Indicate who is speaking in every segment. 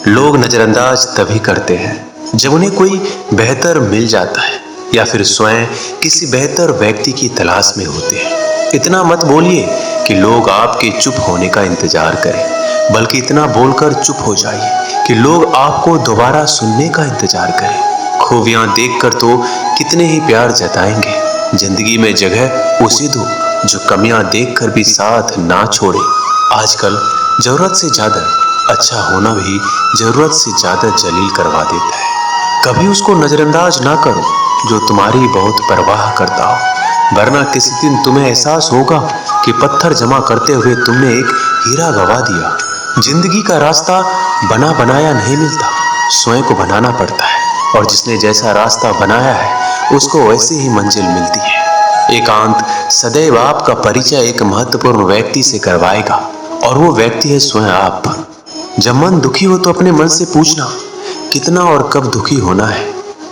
Speaker 1: लोग नजरअंदाज तभी करते हैं जब उन्हें कोई बेहतर मिल जाता है या फिर स्वयं किसी बेहतर व्यक्ति की तलाश में होते हैं। इतना मत बोलिए कि लोग आपके चुप होने का इंतजार करें, बल्कि इतना बोलकर चुप हो जाइए कि लोग आपको दोबारा सुनने का इंतजार करें। खूबियां देखकर तो कितने ही प्यार जताएंगे। जिंदगी में जगह उसी दो जो कमियां देखकर भी साथ ना छोड़े। आजकल जरूरत से ज्यादा अच्छा होना भी जरूरत से ज्यादा जलील करवा देता है। कभी उसको नजरअंदाज ना करो जो तुम्हारी बहुत परवाह करता हो, वरना किसी दिन तुम्हें एहसास होगा कि पत्थर जमा करते हुए तुमने एक हीरा गवा दिया। जिंदगी का रास्ता बना बनाया नहीं मिलता, स्वयं को बनाना पड़ता है, और जिसने जैसा रास्ता बनाया है उसको वैसे ही मंजिल मिलती है। एकांत सदैव आपका परिचय एक महत्वपूर्ण व्यक्ति से करवाएगा, और वो व्यक्ति है स्वयं आप। जब मन दुखी हो तो अपने मन से पूछना कितना और कब दुखी होना है।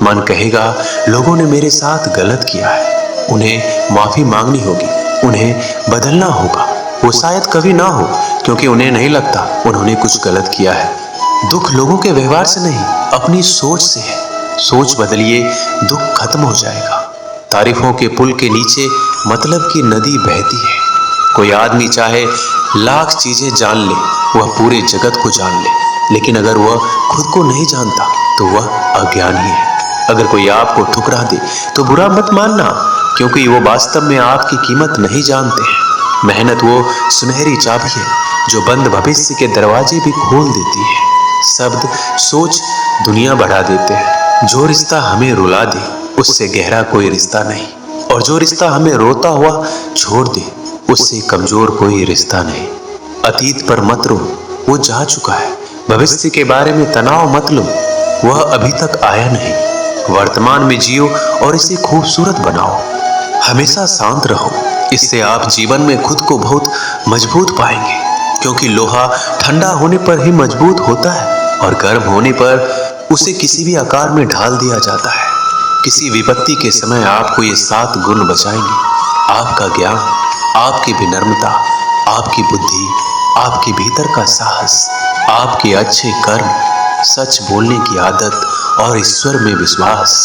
Speaker 1: मन कहेगा लोगों ने मेरे साथ गलत किया है, उन्हें माफी मांगनी होगी, उन्हें बदलना होगा। वो शायद कभी ना हो, क्योंकि उन्हें नहीं लगता उन्होंने कुछ गलत किया है। दुख लोगों के व्यवहार से नहीं, अपनी सोच से है। सोच बदलिए, दुख खत्म हो जाएगा। तारीफों के पुल के नीचे मतलब की नदी बहती है। कोई आदमी चाहे लाख चीजें जान ले, वह पूरे जगत को जान ले, लेकिन अगर वह खुद को नहीं जानता तो वह अज्ञानी है। अगर कोई आपको ठुकरा दे तो बुरा मत मानना, क्योंकि वो वास्तव में आपकी कीमत नहीं जानते हैं। मेहनत वो सुनहरी चाबी है जो बंद भविष्य के दरवाजे भी खोल देती है। शब्द सोच दुनिया बढ़ा देते हैं। जो रिश्ता हमें रुला दे उससे गहरा कोई रिश्ता नहीं, और जो रिश्ता हमें रोता हुआ छोड़ दे उससे कमजोर कोई रिश्ता नहीं। अतीत पर मत रो, वो जा चुका है। भविष्य के बारे में तनाव मत लो, वह अभी तक आया नहीं। वर्तमान में जियो और इसे खूबसूरत बनाओ। हमेशा शांत रहो, इससे आप जीवन में खुद को बहुत मजबूत पाएंगे, क्योंकि लोहा ठंडा होने पर ही मजबूत होता है, और गर्म होने पर उसे किसी भी आकार में ढाल दिया जाता है। किसी विपत्ति के समय आपको ये 7 गुण बचाएंगे: आपका ज्ञान, आपकी विनम्रता, आपकी बुद्धि, आपके भीतर का साहस, आपके अच्छे कर्म, सच बोलने की आदत और ईश्वर में विश्वास।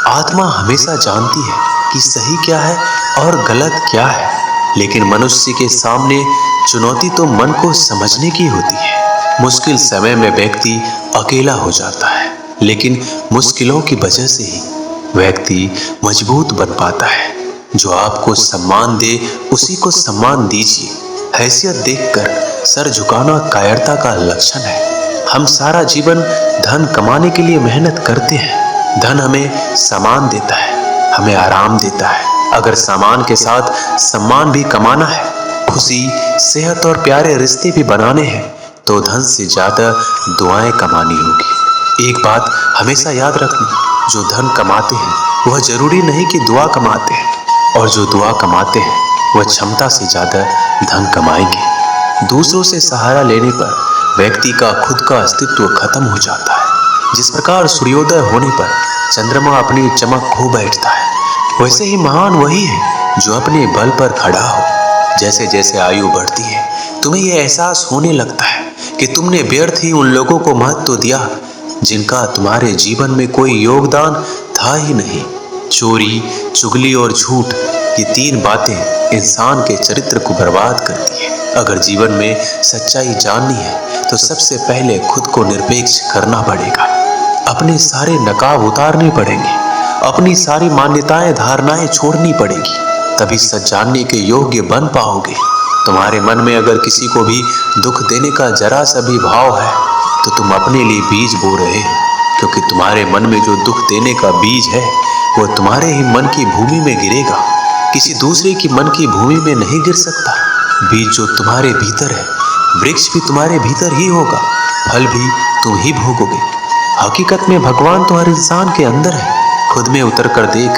Speaker 1: आत्मा हमेशा जानती है कि सही क्या है और गलत क्या है, लेकिन मनुष्य के सामने चुनौती तो मन को समझने की होती है। मुश्किल समय में व्यक्ति अकेला हो जाता है, लेकिन मुश्किलों की वजह से ही व्यक्ति मजबूत बन पाता है। जो आपको सम्मान दे उसी को सम्मान दीजिए। हैसियत देखकर सर झुकाना कायरता का लक्षण है। हम सारा जीवन धन कमाने के लिए मेहनत करते हैं। धन हमें सामान देता है, हमें आराम देता है। अगर सामान के साथ सम्मान भी कमाना है, खुशी, सेहत और प्यारे रिश्ते भी बनाने हैं, तो धन से ज्यादा दुआएं कमानी होगी। एक बात हमेशा याद रखना, जो धन कमाते हैं वह जरूरी नहीं कि दुआ कमाते हैं, और जो दुआ कमाते हैं वह क्षमता से ज्यादा धन कमाएंगे। दूसरों से सहारा लेने पर व्यक्ति का खुद का अस्तित्व खत्म हो जाता है। जिस प्रकार सूर्योदय होने पर चंद्रमा अपनी चमक खो बैठता है, वैसे ही महान वही है जो अपने बल पर खड़ा हो। जैसे जैसे आयु बढ़ती है, तुम्हें यह एहसास होने लगता है कि तुमने व्यर्थ ही उन लोगों को महत्व दिया जिनका तुम्हारे जीवन में कोई योगदान था ही नहीं। चोरी, चुगली और झूठ, ये 3 बातें इंसान के चरित्र को बर्बाद करती है। अगर जीवन में सच्चाई जाननी है तो सबसे पहले खुद को निरपेक्ष करना पड़ेगा। अपने सारे नकाब उतारने पड़ेंगे, अपनी सारी मान्यताएं धारणाएं छोड़नी पड़ेगी, तभी सच जानने के योग्य बन पाओगे। तुम्हारे मन में अगर किसी को भी दुख देने का जरा सा भी भाव है तो तुम अपने लिए बीज बो रहे हो, क्योंकि तुम्हारे मन में जो दुख देने का बीज है वो तुम्हारे ही मन की भूमि में गिरेगा, किसी दूसरे की मन की भूमि में नहीं गिर सकता। बीज जो तुम्हारे भीतर है, वृक्ष भी तुम्हारे भीतर ही होगा, फल भी तुम ही भोगोगे। हकीकत में भगवान तो हर इंसान के अंदर है। खुद में उतर कर देख,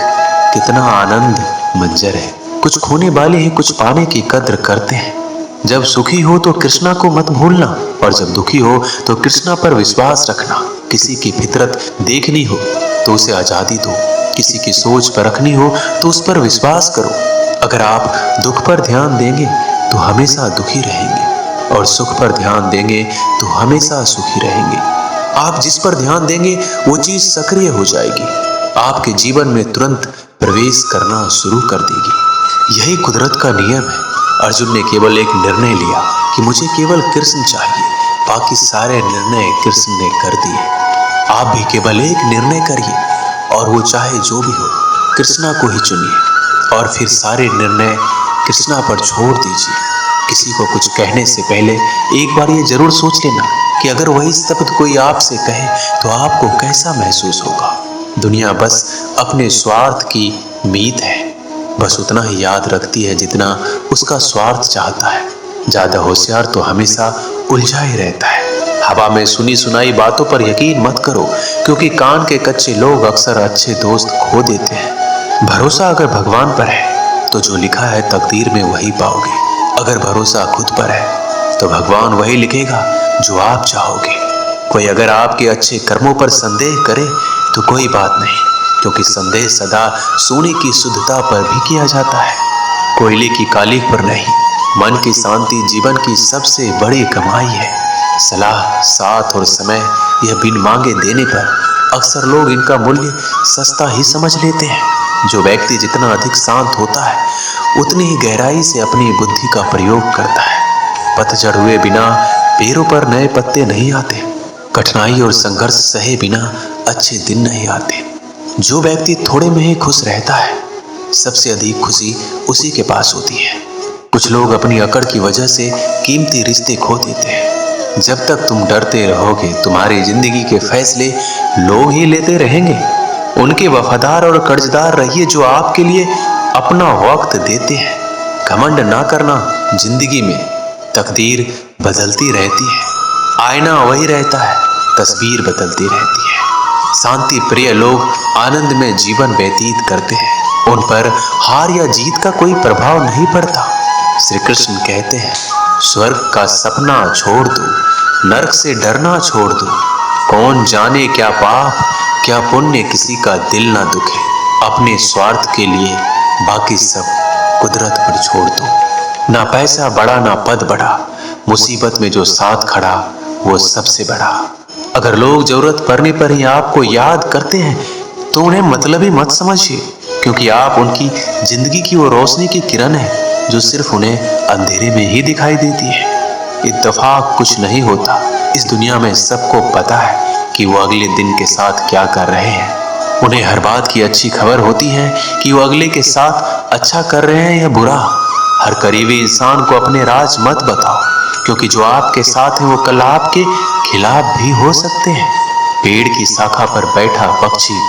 Speaker 1: कितना आनंद मंजर है। कुछ खोने वाले ही कुछ पाने की कद्र करते हैं। जब सुखी हो तो कृष्णा को मत भूलना, और जब दुखी हो तो कृष्णा पर विश्वास रखना। किसी की फितरत देखनी हो तो उसे आजादी दो, किसी की सोच परखनी हो तो उस पर विश्वास करो। अगर आप दुख पर ध्यान देंगे तो हमेशा दुखी रहेंगे, और सुख पर ध्यान देंगे तो हमेशा सुखी रहेंगे। आप जिस पर ध्यान देंगे वो चीज सक्रिय हो जाएगी, आपके जीवन में तुरंत प्रवेश करना शुरू कर देगी। यही कुदरत का नियम है। अर्जुन ने केवल एक निर्णय लिया कि मुझे केवल कृष्ण चाहिए, बाकी सारे निर्णय कृष्ण ने कर दिए। आप भी केवल एक निर्णय करिए और वो चाहे जो भी हो, कृष्णा को ही चुनिए और फिर सारे निर्णय कृष्णा पर छोड़ दीजिए। किसी को कुछ कहने से पहले एक बार ये जरूर सोच लेना कि अगर वही शब्द कोई आपसे कहे तो आपको कैसा महसूस होगा। दुनिया बस अपने स्वार्थ की मीत है, बस उतना ही याद रखती है जितना उसका स्वार्थ चाहता है। ज्यादा होशियार तो हमेशा उलझा ही रहता है। हवा में सुनी सुनाई बातों पर यकीन मत करो, क्योंकि कान के कच्चे लोग अक्सर अच्छे दोस्त खो देते हैं। भरोसा अगर भगवान पर है तो जो लिखा है तकदीर में वही पाओगे। अगर भरोसा खुद पर है तो भगवान वही लिखेगा जो आप चाहोगे। कोई अगर आपके अच्छे कर्मों पर संदेह करे तो कोई बात नहीं, क्योंकि संदेह सदा सोने की शुद्धता पर भी किया जाता है, कोयले की कालिख पर नहीं। मन की शांति जीवन की सबसे बड़ी कमाई है। सलाह, साथ और समय यह बिन मांगे देने पर अक्सर लोग इनका मूल्य सस्ता ही समझ लेते हैं। जो व्यक्ति जितना अधिक शांत होता है उतनी ही गहराई से अपनी बुद्धि का प्रयोग करता है। पतझड़ हुए बिना पेड़ों पर नए पत्ते नहीं आते। कठिनाई और संघर्ष सहे बिना अच्छे दिन नहीं आते। जो व्यक्ति थोड़े में ही खुश रहता है, सबसे अधिक खुशी उसी के पास होती है। कुछ लोग अपनी अकड़ की वजह से कीमती रिश्ते खो देते हैं। जब तक तुम डरते रहोगे, तुम्हारी जिंदगी के फैसले लोग ही लेते रहेंगे। उनके वफादार और कर्जदार रहिए जो आपके लिए अपना वक्त देते हैं। घमंड ना करना, जिंदगी में तकदीर बदलती रहती है, आईना वही रहता है, तस्वीर बदलती रहती है। शांति प्रिय लोग आनंद में जीवन व्यतीत करते हैं, उन पर हार या जीत का कोई प्रभाव नहीं पड़ता। श्री कृष्ण कहते हैं, स्वर्ग का सपना छोड़ दो, नरक से डरना छोड़ दो। कौन जाने क्या पाप क्या पुण्य किसी का दिल ना दुखे। अपने स्वार्थ के लिए बाकी सब कुदरत पर छोड़ दो। ना पैसा बड़ा ना पद बड़ा, मुसीबत में जो साथ खड़ा वो सबसे बड़ा। अगर लोग जरूरत पड़ने पर ही आपको याद करते हैं तो उन्हें मतलबी मत समझिए, क्योंकि आप उनकी जिंदगी की वो रोशनी की किरण है जो सिर्फ उन्हें अंधेरे में ही दिखाई देती है। इत्तेफाक कुछ नहीं होता। इस दुनिया में सबको पता है कि वो अगले दिन के साथ क्या कर रहे हैं। उन्हें हर बात की अच्छी खबर होती है कि वो अगले के साथ अच्छा कर रहे हैं या बुरा। हर करीबी इंसान को अपने राज मत बताओ, क्योंकि जो आपके साथ है वो कल आपके खिलाफ भी हो सकते हैं। पेड़ की शाखा पर बैठा पक्षी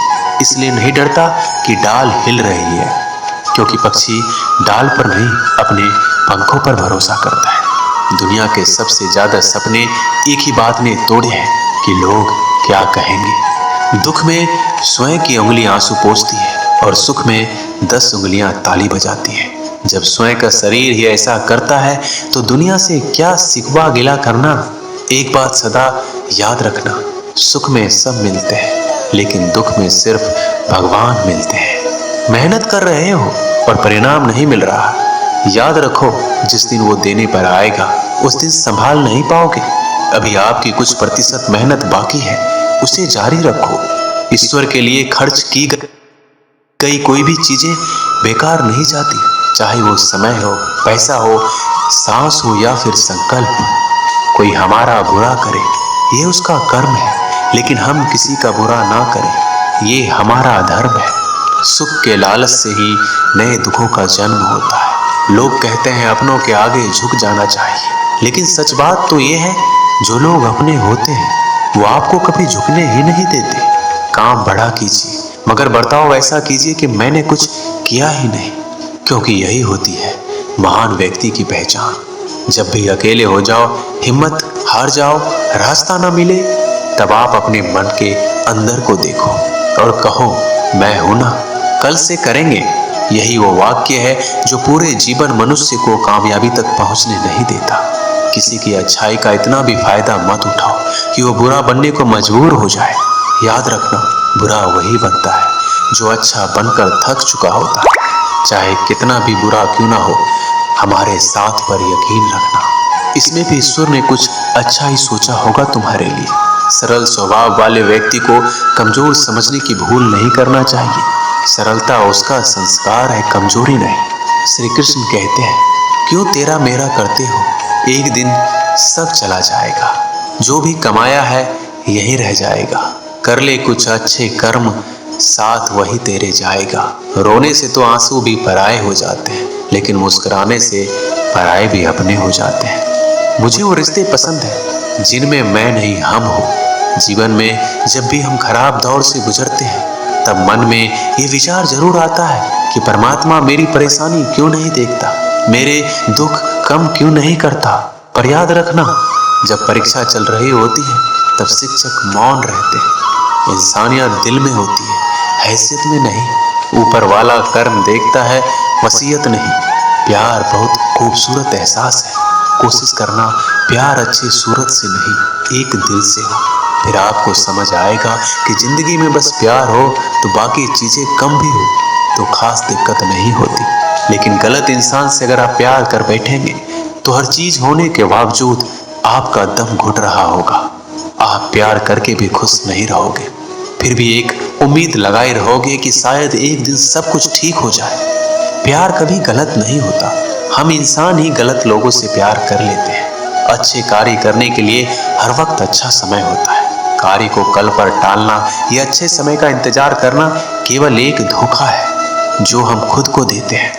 Speaker 1: इसलिए नहीं डरता कि डाल हिल रही है, क्योंकि पक्षी डाल पर नहीं अपने पंखों पर भरोसा करता है। दुनिया के सबसे ज्यादा सपने एक ही बात ने तोड़े हैं कि लोग क्या कहेंगे। दुख में स्वयं की उंगली आंसू पोंछती है और सुख में 10 उंगलियां ताली बजाती है। जब स्वयं का शरीर ही ऐसा करता है तो दुनिया से क्या सिकवा गिला करना। एक बात सदा याद रखना, सुख में सब मिलते हैं लेकिन दुख में सिर्फ भगवान मिलते हैं। मेहनत कर रहे हो और परिणाम नहीं मिल रहा, याद रखो जिस दिन वो देने पर आएगा उस दिन संभाल नहीं पाओगे। अभी आपकी कुछ प्रतिशत मेहनत बाकी है, उसे जारी रखो। ईश्वर के लिए खर्च की गई कोई भी चीजें बेकार नहीं जाती, चाहे वो समय हो, पैसा हो, सांस हो या फिर संकल्प। कोई हमारा बुरा करे ये उसका कर्म है, लेकिन हम किसी का बुरा ना करें ये हमारा धर्म है। सुख के लालच से ही नए दुखों का जन्म होता है। लोग कहते हैं अपनों के आगे झुक जाना चाहिए, लेकिन सच बात तो ये है जो लोग अपने होते हैं वो आपको कभी झुकने ही नहीं देते। काम बड़ा कीजिए मगर बर्ताव ऐसा कीजिए कि मैंने कुछ किया ही नहीं, क्योंकि यही होती है महान व्यक्ति की पहचान। जब भी अकेले हो जाओ, हिम्मत हार जाओ, रास्ता ना मिले, तब आप अपने मन के अंदर को देखो और कहो मैं हूं ना, कल से करेंगे। यही वो वाक्य है जो पूरे जीवन मनुष्य को कामयाबी तक पहुंचने नहीं देता। किसी की अच्छाई का इतना भी फायदा मत उठाओ कि वो बुरा बनने को मजबूर हो जाए। याद रखना, बुरा वही बनता है जो अच्छा बनकर थक चुका होता है। चाहे कितना भी बुरा क्यों ना हो, हमारे साथ पर यकीन रखना, इसमें भी ईश्वर ने कुछ अच्छा ही सोचा होगा तुम्हारे लिए। सरल स्वभाव वाले व्यक्ति को कमजोर समझने की भूल नहीं करना चाहिए। सरलता उसका संस्कार है, कमजोरी नहीं। श्री कृष्ण कहते हैं, क्यों तेरा मेरा करते हो, एक दिन सब चला जाएगा। जो भी कमाया है यही रह जाएगा। कर ले कुछ अच्छे कर्म, साथ वही तेरे जाएगा। रोने से तो आंसू भी पराए हो जाते हैं, लेकिन मुस्कुराने से पराए भी अपने हो जाते हैं। मुझे वो रिश्ते पसंद हैं जिनमें मैं नहीं हम हो। जीवन में जब भी हम खराब दौर से गुजरते हैं, तब मन में ये विचार जरूर आता है कि परमात्मा मेरी परेशानी क्यों नहीं देखता, मेरे दुख कम क्यों नहीं करता। पर याद रखना, जब परीक्षा चल रही होती है तब शिक्षक मौन रहते हैं। इंसानियत दिल में होती है, हैसियत में नहीं। ऊपर वाला कर्म देखता है, वसीयत नहीं। प्यार बहुत खूबसूरत एहसास है। कोशिश करना प्यार अच्छी सूरत से नहीं, एक दिल से हो। फिर आपको समझ आएगा कि जिंदगी में बस प्यार हो तो बाकी चीजें कम भी हो तो खास दिक्कत नहीं होती। लेकिन गलत इंसान से अगर आप प्यार कर बैठेंगे तो हर चीज होने के बावजूद आपका दम घुट रहा होगा। आप प्यार करके भी खुश नहीं रहोगे, फिर भी एक उम्मीद लगाए रहोगे कि शायद एक दिन सब कुछ ठीक हो जाए। प्यार कभी गलत नहीं होता, हम इंसान ही गलत लोगों से प्यार कर लेते हैं। अच्छे कार्य करने के लिए हर वक्त अच्छा समय होता है। कार्य को कल पर टालना या अच्छे समय का इंतजार करना केवल एक धोखा है जो हम खुद को देते हैं।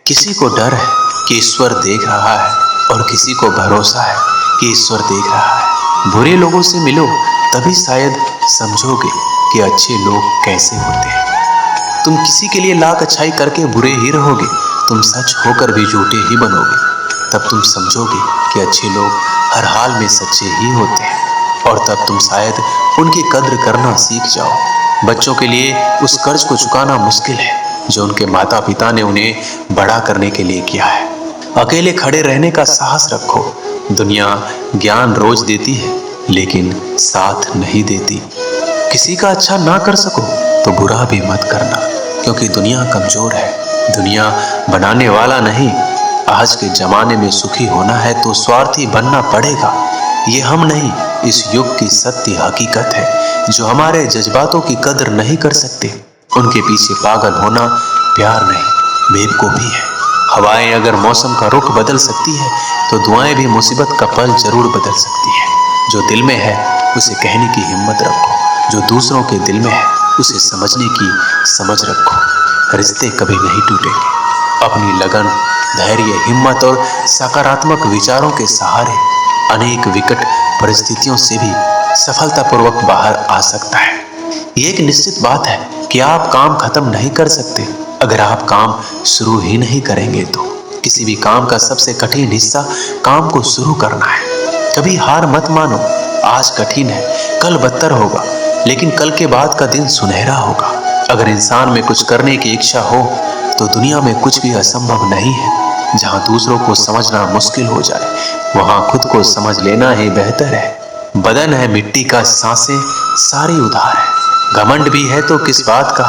Speaker 1: किसी को डर है कि ईश्वर देख रहा है और किसी को भरोसा है कि ईश्वर देख रहा है। बुरे लोगों से मिलो, तभी शायद समझोगे कि अच्छे लोग कैसे होते हैं। तुम किसी के लिए लाख अच्छाई करके बुरे ही रहोगे, तुम सच होकर भी झूठे ही बनोगे। तब तुम समझोगे कि अच्छे लोग हर हाल में सच्चे ही होते हैं, और तब तुम शायद उनकी कद्र करना सीख जाओ। बच्चों के लिए उस कर्ज को चुकाना मुश्किल है जो उनके माता पिता ने उन्हें बड़ा करने के लिए किया है। अकेले खड़े रहने का साहस रखो। दुनिया ज्ञान रोज देती है लेकिन साथ नहीं देती। किसी का अच्छा ना कर सको तो बुरा भी मत करना, क्योंकि दुनिया कमजोर है, दुनिया बनाने वाला नहीं। आज के जमाने में सुखी होना है तो स्वार्थी बनना पड़ेगा। ये हम नहीं, इस युग की सत्य हकीकत है। जो हमारे जज्बातों की कदर नहीं कर सकते, उनके पीछे पागल होना प्यार नहीं, बेवकूफी है। हवाएं अगर मौसम का रुख बदल सकती है तो दुआएं भी मुसीबत का पल जरूर बदल सकती है। जो दिल में है उसे कहने की हिम्मत रखो, जो दूसरों के दिल में है उसे समझने की समझ रखो। रिश्ते कभी नहीं टूटेंगे। अपनी लगन, धैर्य, हिम्मत और सकारात्मक विचारों के सहारे अनेक विकट परिस्थितियों से भी सफलतापूर्वक बाहर आ सकता है। ये एक निश्चित बात है कि आप काम खत्म नहीं कर सकते अगर आप काम शुरू ही नहीं करेंगे। तो किसी भी काम का सबसे कठिन हिस्सा काम को शुरू करना है। कभी हार मत मानो। आज कठिन है, कल बदतर होगा, लेकिन कल के बाद का दिन सुनहरा होगा। अगर इंसान में कुछ करने की इच्छा हो तो दुनिया में कुछ भी असंभव नहीं है। जहां दूसरों को समझना मुश्किल हो जाए, वहां खुद को समझ लेना ही बेहतर है। बदन है मिट्टी का, सांसें सारी उधार है। घमंड भी है तो किस बात का,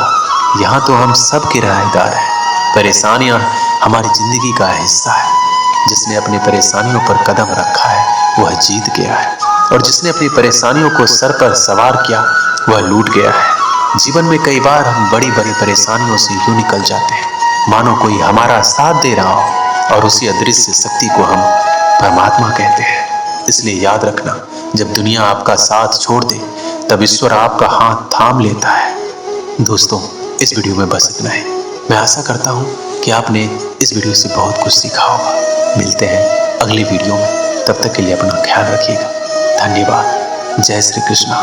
Speaker 1: यहाँ तो हम सब किराएदार हैं। परेशानियां हमारी जिंदगी का हिस्सा है। जिसने अपनी परेशानियों पर कदम रखा है वह जीत गया है, और जिसने अपनी परेशानियों को सर पर सवार किया वह लूट गया है। जीवन में कई बार हम बड़ी बड़ी परेशानियों से यूं निकल जाते हैं मानो कोई हमारा साथ दे रहा हो, और उसी अदृश्य शक्ति को हम परमात्मा कहते हैं। इसलिए याद रखना, जब दुनिया आपका साथ छोड़ दे तब ईश्वर आपका हाथ थाम लेता है। दोस्तों, इस वीडियो में बस इतना ही। मैं आशा करता हूँ कि आपने इस वीडियो से बहुत कुछ सीखा होगा। मिलते हैं अगली वीडियो में, तब तक के लिए अपना ख्याल रखिएगा। धन्यवाद। जय श्री कृष्णा।